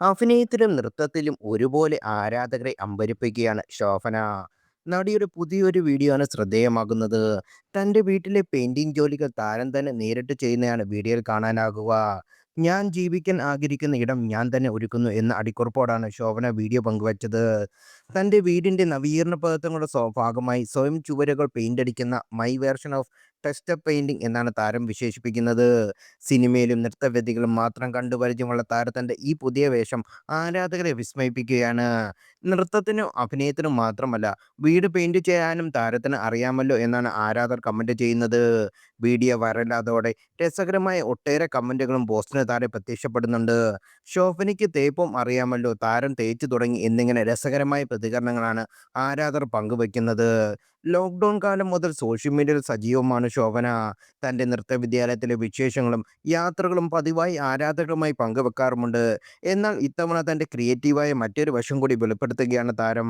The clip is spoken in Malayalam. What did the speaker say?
അഭിനയത്തിലും നൃത്തത്തിലും ഒരുപോലെ ആരാധകരെ അമ്പരിപ്പിക്കുകയാണ് ശോഭന. നടിയുടെ പുതിയൊരു വീഡിയോ ആണ് ശ്രദ്ധേയമാകുന്നത്. തൻ്റെ വീട്ടിലെ പെയിന്റിംഗ് ജോലികൾ താരം തന്നെ നേരിട്ട് ചെയ്യുന്നതാണ് വീഡിയോയിൽ കാണാനാകുക. ഞാൻ ജീവിക്കാൻ ആഗ്രഹിക്കുന്ന ഇടം ഞാൻ തന്നെ ഒരുക്കുന്നു എന്ന അടിക്കുറിപ്പോടാണ് ശോഭന വീഡിയോ പങ്കുവച്ചത്. തൻ്റെ വീടിൻ്റെ നവീകരണ പ്രവർത്തനങ്ങളുടെ ഭാഗമായി സ്വയം ചുവരുകൾ പെയിന്റ് അടിക്കുന്ന my version of texture painting എന്നാണ് താരം വിശേഷിപ്പിക്കുന്നത്. സിനിമയിലും നൃത്തവേദികളും മാത്രം കണ്ടു പരിചയമുള്ള താരത്തിൻ്റെ ഈ പുതിയ വേഷം ആരാധകരെ വിസ്മയിപ്പിക്കുകയാണ്. നൃത്തത്തിനും അഭിനയത്തിനും മാത്രമല്ല, വീട് പെയിന്റ് ചെയ്യാനും താരത്തിന് അറിയാമല്ലോ എന്നാണ് ആരാധകർ കമന്റ് ചെയ്യുന്നത്. വീഡിയോ വൈറലായതോടെ രസകരമായ ഒട്ടേറെ കമന്റുകളും പോസ്റ്റിന് താഴെ പ്രത്യക്ഷപ്പെടുന്നുണ്ട്. ശോഭനയ്ക്ക് തേപ്പും അറിയാമല്ലോ, താരം തേച്ചു തുടങ്ങി എന്നിങ്ങനെ രസകരമായ പ്രതികരണങ്ങളാണ് ആരാധകർ പങ്കുവയ്ക്കുന്നത്. ലോക്ക്ഡൗൺ കാലം മുതൽ സോഷ്യൽ മീഡിയയിൽ സജീവമാണ് ശോഭന. തൻ്റെ നൃത്തവിദ്യാലയത്തിലെ വിശേഷങ്ങളും യാത്രകളും പതിവായി ആരാധകരുമായി പങ്കുവെക്കാറുമുണ്ട്. എന്നാൽ ഇത്തവണ തൻ്റെ ക്രിയേറ്റീവായ മറ്റൊരു വശം കൂടി വെളിപ്പെടുത്തുകയാണ് താരം.